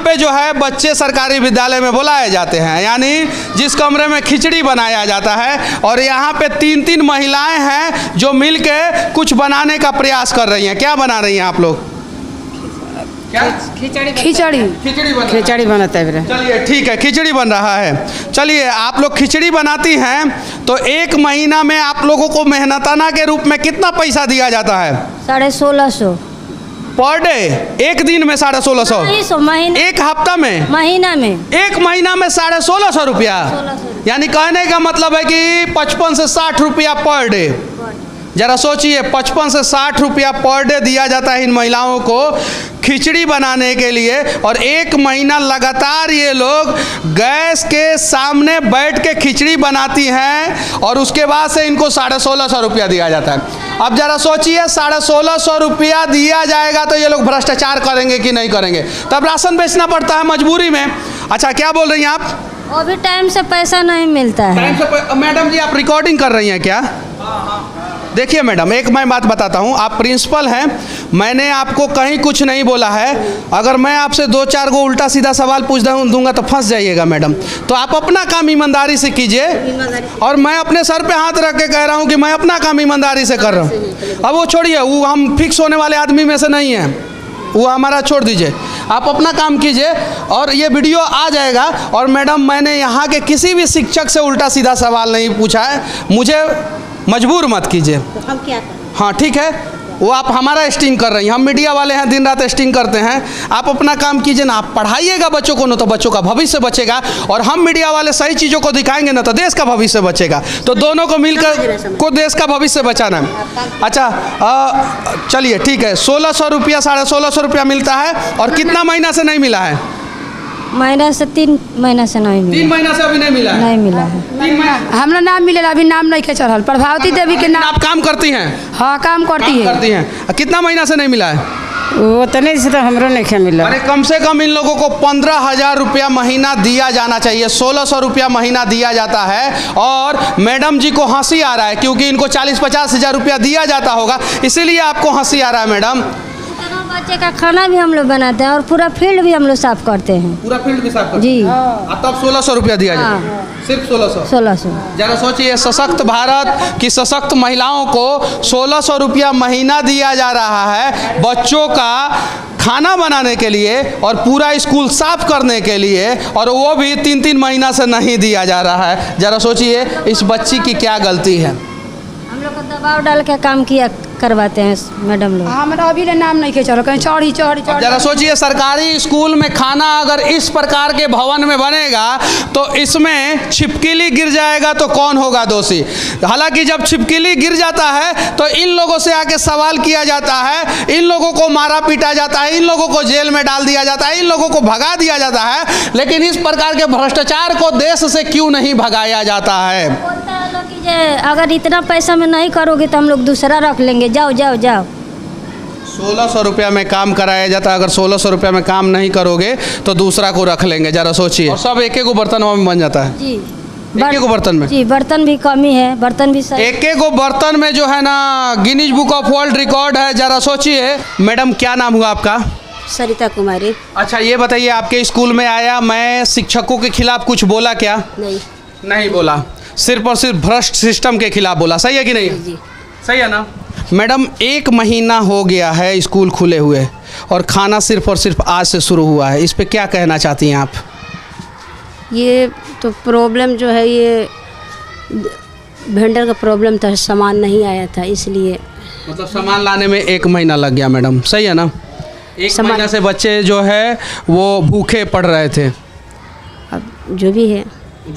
पे जो है बच्चे सरकारी विद्यालय में बुलाए जाते हैं, यानी जिस कमरे में खिचड़ी बनाया जाता है, और यहाँ पे 3-3 महिलाएं हैं जो मिलके कुछ बनाने का प्रयास कर रही हैं। क्या बना रही हैं आप लोग? क्या? खिचड़ी बनाता है। चलिए ठीक है, खिचड़ी बन रहा है। चलिए, आप लोग खिचड़ी बनाती हैं तो एक महीना में आप लोगों को मेहनताना के रूप में कितना पैसा दिया जाता है? 1650 पर डे। एक दिन में 1650? महीना। एक हफ्ता में? महीना में। एक महीना में 1650 रुपया। यानी कहने का मतलब है कि 55 से 60 रुपया पर डे। जरा सोचिए, 55 से 60 रुपया पर डे दिया जाता है इन महिलाओं को खिचड़ी बनाने के लिए, और एक महीना लगातार ये लोग गैस के सामने बैठ के खिचड़ी बनाती हैं, और उसके बाद से इनको 1650 रुपया दिया जाता है। अब जरा सोचिए, 1650 रुपया दिया जाएगा तो ये लोग भ्रष्टाचार करेंगे कि नहीं करेंगे? तब राशन बेचना पड़ता है मजबूरी में। अच्छा, क्या बोल रही हैं आप? वो भी टाइम से पैसा नहीं मिलता है। मैडम जी, आप रिकॉर्डिंग कर रही हैं क्या? देखिए मैडम, एक मैं बात बताता हूँ, आप प्रिंसिपल हैं, मैंने आपको कहीं कुछ नहीं बोला है। अगर मैं आपसे 2-4 गो उल्टा सीधा सवाल पूछ दूंगा तो फंस जाइएगा मैडम। तो आप अपना काम ईमानदारी से कीजिए, और मैं अपने सर पे हाथ रख के कह रहा हूँ कि मैं अपना काम ईमानदारी से कर रहा हूँ। अब वो छोड़िए, वो हम फिक्स होने वाले आदमी में से नहीं हैं, वो हमारा छोड़ दीजिए। आप अपना काम कीजिए, और ये वीडियो आ जाएगा। और मैडम, मैंने यहाँ के किसी भी शिक्षक से उल्टा सीधा सवाल नहीं पूछा है, मुझे मजबूर मत कीजिए। तो हम क्या करें? हाँ ठीक है, वो आप हमारा स्टिंग कर रही हैं, हम मीडिया वाले हैं, दिन रात स्टिंग करते हैं। आप अपना काम कीजिए ना, आप पढ़ाइएगा बच्चों को ना, तो बच्चों का भविष्य बचेगा, और हम मीडिया वाले सही चीज़ों को दिखाएंगे ना तो देश का भविष्य बचेगा। तो दोनों को मिलकर को देश का भविष्य बचाना है। अच्छा, चलिए ठीक है, 1600 रुपया 1650 रुपया मिलता है, और कितना महीना से नहीं मिला है? महीना से 3 महीना से नहीं मिला। 3 महीना से अभी नहीं मिला है? नहीं मिला है। 3 महीना हमरा नाम मिलेला, अभी नाम नहीं के चढ़ल। प्रभावती देवी के नाम। आप काम करती हैं? हाँ, काम करती है। कितना महीना से नहीं मिला है? वो तो नहीं से तो हमरो नहीं मिला। अरे कम से कम इन लोगों को 15,000 रुपया महीना दिया जाना चाहिए। 1600 रुपया महीना दिया जाता है, और मैडम जी को हंसी आ रहा है क्योंकि इनको 40-50 हज़ार रुपया दिया जाता होगा, इसीलिए आपको हंसी आ रहा है मैडम। बच्चे का खाना भी हम लोग बनाते हैं, और पूरा फील्ड भी हम लोग साफ करते हैं। पूरा फील्ड भी साफ करते जी। तब 1600 रुपया दिया जाए? सिर्फ 1600? जरा सोचिए, सशक्त भारत की सशक्त महिलाओं को 1600 रुपया महीना दिया जा रहा है बच्चों का खाना बनाने के लिए और पूरा स्कूल साफ करने के लिए, और वो भी 3-3 महीना से नहीं दिया जा रहा है। जरा सोचिए, इस बच्ची की क्या गलती है? हम लोग को दबाव डाल के काम किया करवाते हैं मैडम लोग। हमारा अभी नाम नहीं के चढ़ो, कहीं चढ़ी। जरा सोचिए, सरकारी स्कूल में खाना अगर इस प्रकार के भवन में बनेगा तो इसमें छिपकली गिर जाएगा तो कौन होगा दोषी? हालांकि जब छिपकली गिर जाता है तो इन लोगों से आके सवाल किया जाता है, इन लोगों को मारा पीटा जाता है, इन लोगों को जेल में डाल दिया जाता है, इन लोगों को भगा दिया जाता है। लेकिन इस प्रकार के भ्रष्टाचार को देश से क्यों नहीं भगाया जाता है? बोलता है लोग कि अगर इतना पैसा में नहीं करोगे तो हम लोग दूसरा रख लेंगे, जाओ जाओ जाओ। 1600 रुपया में काम कराया जाता है, अगर 1600 रुपया में काम नहीं करोगे तो दूसरा को रख लेंगे। जरा सोचिए, और सब एक-एक बर्तन में बन जाता है। जी, एक-एक बर्तन में? जी, बर्तन भी कमी है, बर्तन भी सही। एक-एक बर्तन में जो है ना Guinness book of world record है। जरा सोचिए। मैडम, क्या नाम हुआ आपका? सरिता कुमारी। अच्छा, ये बताइए, आपके स्कूल में आया, मैं शिक्षकों के खिलाफ कुछ बोला क्या? नहीं बोला, सिर्फ और सिर्फ भ्रष्ट सिस्टम के खिलाफ बोला। सही है कि नहीं? जी। सही है ना मैडम? 1 महीना हो गया है स्कूल खुले हुए, और खाना सिर्फ और सिर्फ आज से शुरू हुआ है। इस पे क्या कहना चाहती हैं आप? ये तो प्रॉब्लम जो है, ये वेंडर का प्रॉब्लम था, सामान नहीं आया था, इसलिए। मतलब सामान लाने में 1 महीना लग गया मैडम। सही है ना? 1 महीना से बच्चे जो है वो भूखे पड़ रहे थे। अब जो भी है,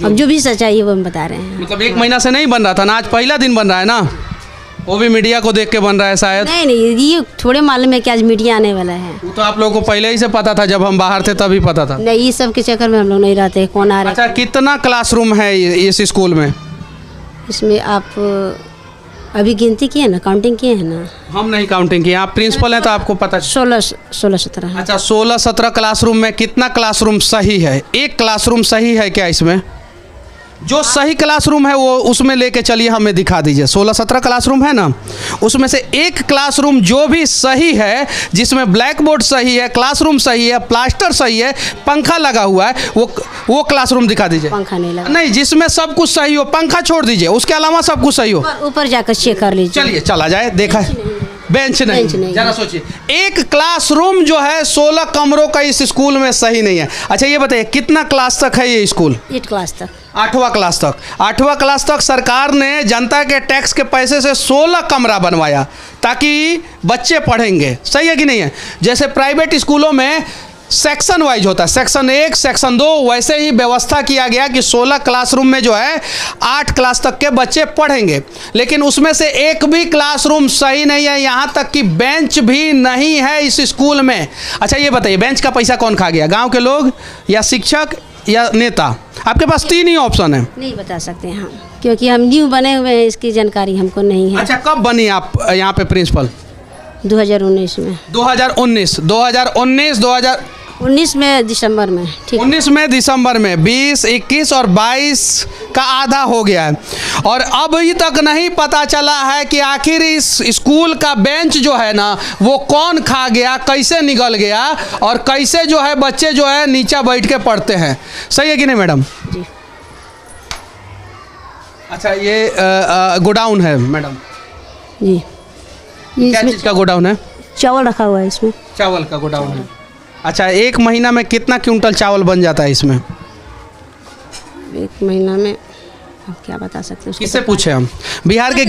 अब जो भी सच्चाई है वो हम बता रहे हैं। मतलब 1 महीना से नहीं बन रहा था ना, आज पहला दिन बन रहा है ना? वो भी मीडिया को देख के बन रहा है शायद? नहीं, ये थोड़े मालूम है कि आज मीडिया आने वाला है। वो तो आप लोगों को पहले ही से पता था, जब हम बाहर थे तभी पता था। नहीं, ये सब के चक्कर में हम लोग नहीं रहते, कौन आ रहा है। अच्छा, कितना क्लासरूम है इस स्कूल में? इसमें आप अभी गिनती किए ना, काउंटिंग किए हैं ना? हम नहीं काउंटिंग किए, आप प्रिंसिपल हैं तो आपको पता। 16-17। अच्छा, 16-17 क्लासरूम में कितना क्लासरूम सही है? एक क्लासरूम सही है क्या इसमें? जो सही क्लासरूम है वो उसमें लेके चलिए, हमें दिखा दीजिए। 16-17 क्लासरूम है ना, उसमें से एक क्लासरूम जो भी सही है, जिसमें ब्लैक बोर्ड सही है, क्लासरूम सही है, प्लास्टर सही है, पंखा लगा हुआ है, वो क्लासरूम दिखा दीजिए। पंखा नहीं लगा। नहीं, जिसमें सब कुछ सही हो, पंखा छोड़ दीजिए, उसके अलावा सब कुछ सही हो। ऊपर जाकर चेक कर लीजिए। चलिए चला जाए, देखा है बेंच नहीं, जरा सोचिए, एक क्लासरूम जो है 16 कमरों का इस स्कूल में सही नहीं है। अच्छा ये बताइए कितना क्लास तक है ये स्कूल? 8 क्लास तक। 8वां क्लास तक। 8वां क्लास तक सरकार ने जनता के टैक्स के पैसे से 16 कमरा बनवाया ताकि बच्चे पढ़ेंगे। सही है कि नहीं है? जैसे प्राइवेट स्कूलों में सेक्शन वाइज होता है, सेक्शन 1, सेक्शन 2, वैसे ही व्यवस्था किया गया कि 16 क्लासरूम में जो है 8 क्लास तक के बच्चे पढ़ेंगे, लेकिन उसमें से एक भी क्लासरूम सही नहीं है, यहाँ तक कि बेंच भी नहीं है इस स्कूल में। अच्छा ये बताइए, बेंच का पैसा कौन खा गया? गांव के लोग या शिक्षक या नेता? आपके पास 3 ही ऑप्शन है। नहीं बता सकते हम, क्योंकि हम न्यू बने हुए हैं, इसकी जानकारी हमको नहीं है। अच्छा कब बनी आप यहाँ पे प्रिंसिपल? 2019 में। 2019 में दिसंबर में। ठीक। 19 में दिसंबर में 20, 21 और 22 का आधा हो गया है, और अभी तक नहीं पता चला है कि आखिर इस स्कूल का बेंच जो है ना वो कौन खा गया, कैसे निकल गया, और कैसे जो है बच्चे जो है नीचे बैठ के पढ़ते हैं। सही है कि नहीं मैडम? जी। अच्छा ये गोडाउन है मैडम, जी। क्या इसमें चीज़ का गोडाउन है? चावल रखा हुआ है इसमें। चावल का गोडाउन है। अच्छा एक महीना में कितना क्विंटल चावल बन जाता है इसमें? 1 महीना में अब क्या बता सकते हैं? किससे पूछे हम? बिहार के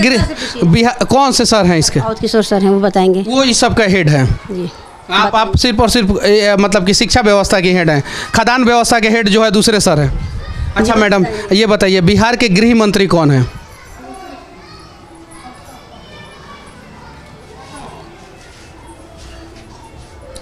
बिहार कौन से सर हैं इसके? और किशोर सर हैं, वो बताएंगे। वो इस सब का हेड है। जी। आप सिर्फ और सिर्फ मतलब कि शिक्षा व्यवस्था के हेड हैं, खदान व्यवस्था के हेड जो है दूसरे सर हैं। अच्छा मैडम ये बताइए, बिहार के गृह मंत्री कौन है?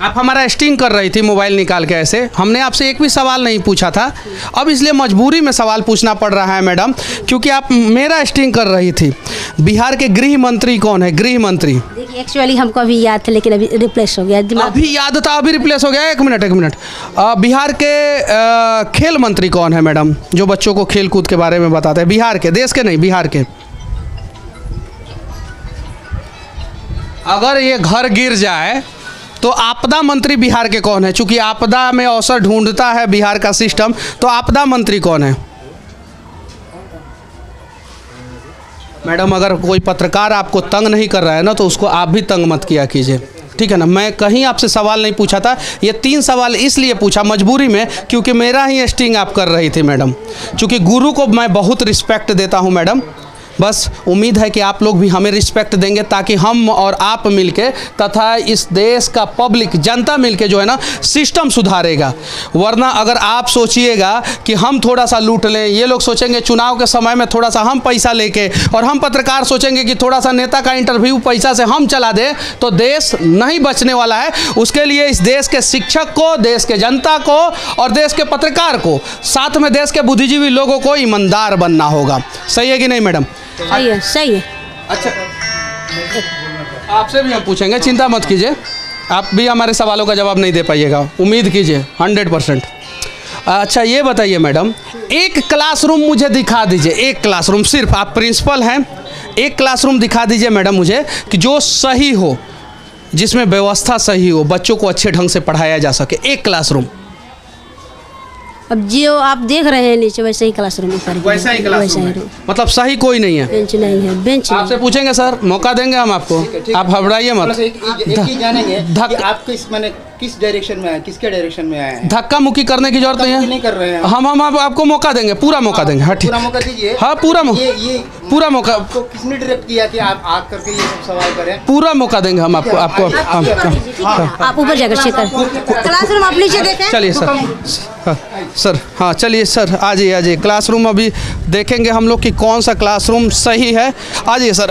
आप हमारा स्टिंग कर रही थी मोबाइल निकाल के ऐसे, हमने आपसे एक भी सवाल नहीं पूछा था, अब इसलिए मजबूरी में सवाल पूछना पड़ रहा है मैडम, क्योंकि आप मेरा स्टिंग कर रही थी। बिहार के गृह मंत्री कौन है? गृह मंत्री। देखिए एक्चुअली हमको अभी याद था, लेकिन अभी रिप्लेस हो गया दिमाग। अभी याद था, अभी रिप्लेस हो गया। एक मिनट। बिहार के खेल मंत्री कौन है मैडम, जो बच्चों को खेल कूद के बारे में बताते हैं? बिहार के, देश के नहीं, बिहार के। अगर ये घर गिर जाए तो आपदा मंत्री बिहार के कौन है? चूंकि आपदा में अवसर ढूंढता है बिहार का सिस्टम, तो आपदा मंत्री कौन है? मैडम अगर कोई पत्रकार आपको तंग नहीं कर रहा है ना, तो उसको आप भी तंग मत किया कीजिए, ठीक है ना? मैं कहीं आपसे सवाल नहीं पूछा था, ये 3 सवाल इसलिए पूछा मजबूरी में, क्योंकि मेरा ही स्टिंग आप कर रही थी मैडम। चूँकि गुरु को मैं बहुत रिस्पेक्ट देता हूँ मैडम, बस उम्मीद है कि आप लोग भी हमें रिस्पेक्ट देंगे, ताकि हम और आप मिलके तथा इस देश का पब्लिक जनता मिलके जो है ना सिस्टम सुधारेगा। वरना अगर आप सोचिएगा कि हम थोड़ा सा लूट लें, ये लोग सोचेंगे चुनाव के समय में थोड़ा सा हम पैसा लेके, और हम पत्रकार सोचेंगे कि थोड़ा सा नेता का इंटरव्यू पैसा से हम चला दें, तो देश नहीं बचने वाला है। उसके लिए इस देश के शिक्षक को, देश के जनता को और देश के पत्रकार को, साथ में देश के बुद्धिजीवी लोगों को ईमानदार बनना होगा। सही है कि नहीं मैडम? सही है, सही है। अच्छा आपसे भी हम पूछेंगे, चिंता मत कीजिए, आप भी हमारे सवालों का जवाब नहीं दे पाइएगा, उम्मीद कीजिए 100%। अच्छा ये बताइए मैडम, एक क्लासरूम मुझे दिखा दीजिए, एक क्लासरूम, सिर्फ आप प्रिंसिपल हैं, एक क्लासरूम दिखा दीजिए मैडम मुझे कि जो सही हो, जिसमें व्यवस्था सही हो, बच्चों को अच्छे ढंग से पढ़ाया जा सके, एक क्लासरूम। अब जो आप देख रहे हैं नीचे वैसे ही क्लासरूम ऊपर भी वैसा ही है, क्लासरूम है। मतलब सही कोई नहीं है? बेंच नहीं है, बेंच आपसे पूछेंगे सर, मौका देंगे हम आपको, आप घबराइए मत। एक ही जानेंगे कि आप किस डायरेक्शन में आए, किसके डायरेक्शन में आए हैं। धक्का मुक्की करने की जरूरत नहीं है, नहीं कर रहे हैं हम आपको मौका देंगे, पूरा मौका देंगे। हाँ ठीक, पूरा मौका दीजिए। हाँ पूरा ये पूरा मौका आपको किसने डायरेक्ट किया कि आप आ करके ये सब सवाल करें? पूरा मौका देंगे हम आपको। आप ऊपर जाकर चेक करें, क्लासरूम आप नीचे देखें। चलिए सर, हाँ सर, हाँ चलिए सर, आ जाइए क्लासरूम अभी देखेंगे हम लोग कि कौन सा क्लासरूम सही है। आ जाइए सर।